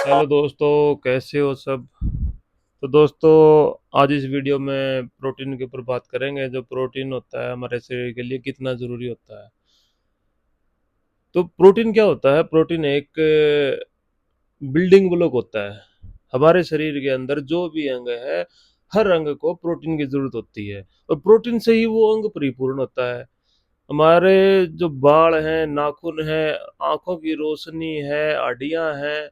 Hello दोस्तों, कैसे हो सब। तो दोस्तों, आज इस वीडियो में प्रोटीन के ऊपर बात करेंगे। जो प्रोटीन होता है हमारे शरीर के लिए कितना ज़रूरी होता है। तो प्रोटीन क्या होता है? प्रोटीन एक बिल्डिंग ब्लॉक होता है। हमारे शरीर के अंदर जो भी अंग है, हर अंग को प्रोटीन की ज़रूरत होती है, और प्रोटीन से ही वो अंग परिपूर्ण होता है। हमारे जो बाल हैं, नाखून है, आंखों की रोशनी है, हड्डियां हैं,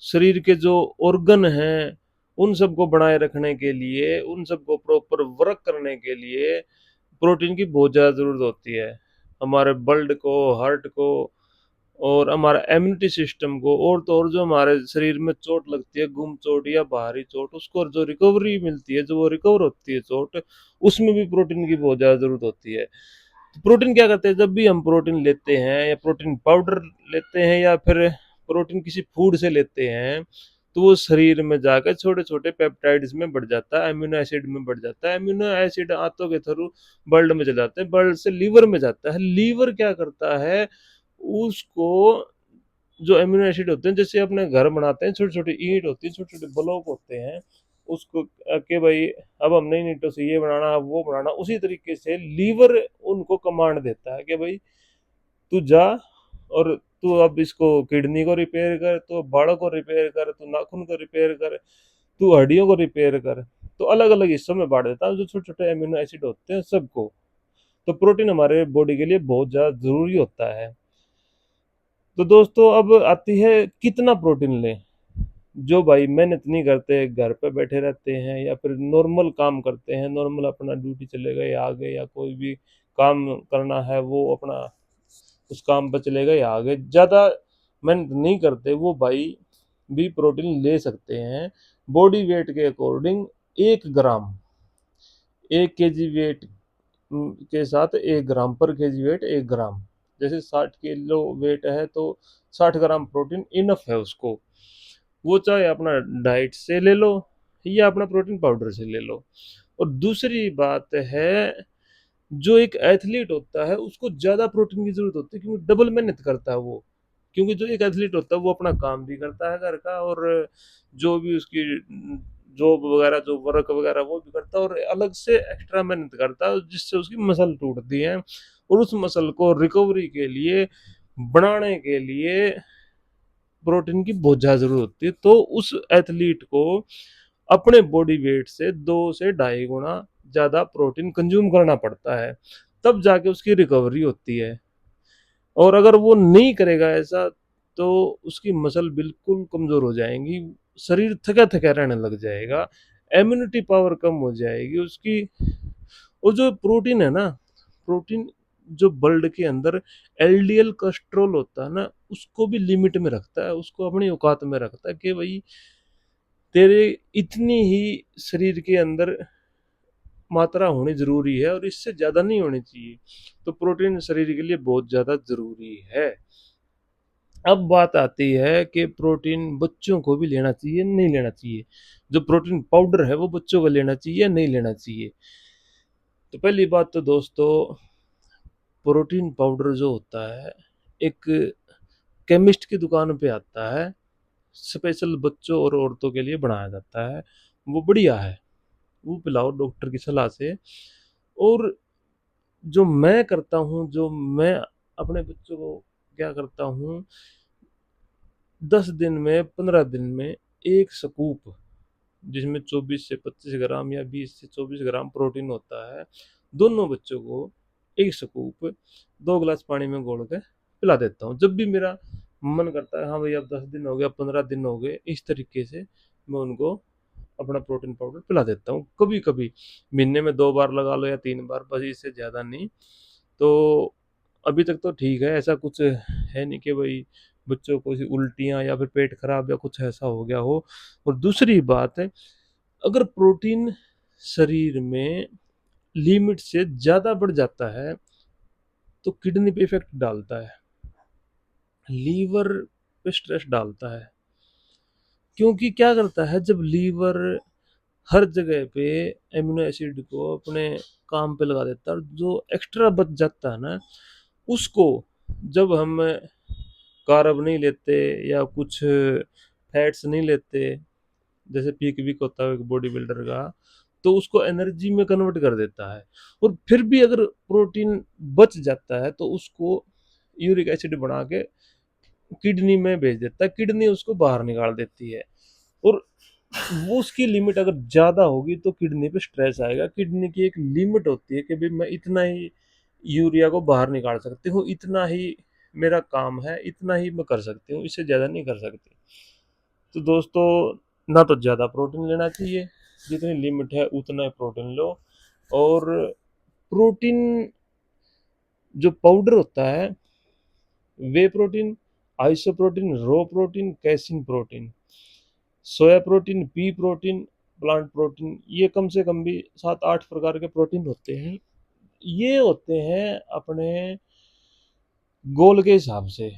शरीर के जो ऑर्गन हैं, उन सबको बनाए रखने के लिए, उन सबको प्रॉपर वर्क करने के लिए प्रोटीन की बहुत ज़्यादा ज़रूरत होती है। हमारे ब्लड को, हार्ट को, और हमारा इम्यूनिटी सिस्टम को, और तो और जो हमारे शरीर में चोट लगती है, गुम चोट या बाहरी चोट, उसको जो रिकवरी मिलती है, जो वो रिकवर होती है चोट, उसमें भी प्रोटीन की बहुत ज़्यादा ज़रूरत होती है। तो प्रोटीन क्या करते हैं? जब भी हम प्रोटीन लेते हैं, या प्रोटीन पाउडर लेते हैं, या फिर प्रोटीन किसी फूड से लेते हैं, तो वो शरीर में जाकर छोटे छोटे पेप्टाइड्स में बढ़ जाता है, अमीनो एसिड में बढ़ जाता है। अमीनो एसिड आंतों के थ्रू ब्लड में चले जाते हैं, ब्लड से लीवर में जाता है। लीवर क्या करता है? उसको, जो अमीनो एसिड होते हैं, जैसे अपने घर बनाते हैं, छोटी छोटी ईंट होती है, छोटे छोटे ब्लॉक होते हैं, उसको के भाई अब हम नहीं ईंटों से ये बनाना, अब वो बनाना, उसी तरीके से लीवर उनको कमांड देता है कि भाई तू जा, और तू अब इसको किडनी को रिपेयर कर, तू बालों को रिपेयर कर, तू नाखून को रिपेयर कर, तू हड्डियों को रिपेयर कर। तो अलग अलग हिस्सों में बांट देता है जो छोटे छोटे अमीनो एसिड होते हैं सबको। तो प्रोटीन हमारे बॉडी के लिए बहुत ज़्यादा ज़रूरी होता है। तो दोस्तों, अब आती है कितना प्रोटीन लें। जो भाई मेहनत नहीं करते, घर पे बैठे रहते हैं, या फिर नॉर्मल काम करते हैं, नॉर्मल अपना ड्यूटी चले गए, आ गए, या कोई भी काम करना है वो अपना उस काम पर चले गए, या आ गए, ज़्यादा मेहनत नहीं करते, वो भाई भी प्रोटीन ले सकते हैं। बॉडी वेट के अकॉर्डिंग 1 ग्राम, 1 केजी वेट के साथ 1 ग्राम पर केजी वेट, 1 ग्राम। जैसे 60 किलो वेट है तो 60 ग्राम प्रोटीन इनफ है उसको। वो चाहे अपना डाइट से ले लो, या अपना प्रोटीन पाउडर से ले लो। और दूसरी बात है, जो एक एथलीट होता है उसको ज़्यादा प्रोटीन की ज़रूरत होती है, क्योंकि डबल मेहनत करता है वो। क्योंकि जो एक एथलीट होता है वो अपना काम भी करता है घर का, और जो भी उसकी जॉब वगैरह, जो वर्क वगैरह, वो भी करता है, और अलग से एक्स्ट्रा मेहनत करता है, जिससे उसकी मसल टूटती है। और उस मसल को रिकवरी के लिए, बनाने के लिए प्रोटीन की बहुत ज़्यादा ज़रूरत होती है। तो उस एथलीट को अपने बॉडी वेट से 2 से ढाई गुना ज़्यादा प्रोटीन कंज्यूम करना पड़ता है, तब जाके उसकी रिकवरी होती है। और अगर वो नहीं करेगा ऐसा, तो उसकी मसल बिल्कुल कमज़ोर हो जाएंगी, शरीर थका थका रहने लग जाएगा, इम्यूनिटी पावर कम हो जाएगी उसकी। और जो प्रोटीन है ना, प्रोटीन जो ब्लड के अंदर एलडीएल कोलेस्ट्रॉल होता है ना, उसको भी लिमिट में रखता है, उसको अपनी औकात में रखता है कि भाई तेरे इतनी ही शरीर के अंदर मात्रा होनी जरूरी है, और इससे ज्यादा नहीं होनी चाहिए। तो प्रोटीन शरीर के लिए बहुत ज्यादा जरूरी है। अब बात आती है कि प्रोटीन बच्चों को भी लेना चाहिए, नहीं लेना चाहिए। जो प्रोटीन पाउडर है वो बच्चों को लेना चाहिए, नहीं लेना चाहिए। तो पहली बात तो दोस्तों, प्रोटीन पाउडर जो होता है, एक केमिस्ट की दुकान पे आता है, स्पेशल बच्चों और औरतों के लिए बनाया जाता है। वो बढ़िया है, वो पिलाओ डॉक्टर की सलाह से। और जो मैं करता हूँ, जो मैं अपने बच्चों को क्या करता हूँ, 10 दिन में, 15 दिन में, 1 स्कूप, जिसमें 24 से 25 ग्राम या 20 से 24 ग्राम प्रोटीन होता है, दोनों बच्चों को 1 स्कूप 2 गिलास पानी में घोल के पिला देता हूँ। जब भी मेरा मन करता है, हाँ भाई अब 10 दिन हो गया, 15 दिन हो गए, इस तरीके से मैं उनको अपना प्रोटीन पाउडर पिला देता हूँ। कभी कभी महीने में 2 बार लगा लो, या 3 बार, बस, इससे ज़्यादा नहीं। तो अभी तक तो ठीक है, ऐसा कुछ है नहीं कि भाई बच्चों को उल्टियाँ या फिर पेट खराब या कुछ ऐसा हो गया हो। और दूसरी बात है, अगर प्रोटीन शरीर में लिमिट से ज़्यादा बढ़ जाता है, तो किडनी पे इफेक्ट डालता है, लीवर पे स्ट्रेस डालता है। क्योंकि क्या करता है, जब लीवर हर जगह पे एमिनो एसिड को अपने काम पे लगा देता है, और जो एक्स्ट्रा बच जाता है ना, उसको जब हम कार्ब नहीं लेते, या कुछ फैट्स नहीं लेते, जैसे पीक वीक होता है एक बॉडी बिल्डर का, तो उसको एनर्जी में कन्वर्ट कर देता है। और फिर भी अगर प्रोटीन बच जाता है तो उसको यूरिक एसिड बना के किडनी में भेज देता है, किडनी उसको बाहर निकाल देती है। और वो उसकी लिमिट अगर ज़्यादा होगी तो किडनी पे स्ट्रेस आएगा। किडनी की एक लिमिट होती है कि भाई मैं इतना ही यूरिया को बाहर निकाल सकती हूँ, इतना ही मेरा काम है, इतना ही मैं कर सकती हूँ, इससे ज़्यादा नहीं कर सकती। तो दोस्तों, ना तो ज़्यादा प्रोटीन लेना चाहिए, जितनी लिमिट है उतना ही प्रोटीन लो। और प्रोटीन जो पाउडर होता है, वे प्रोटीन, आइसो प्रोटीन, रो protein, casein protein, soya protein, pea protein, plant protein, ये कम से कम भी 7-8 प्रकार के प्रोटीन होते हैं। ये होते हैं अपने गोल के हिसाब से।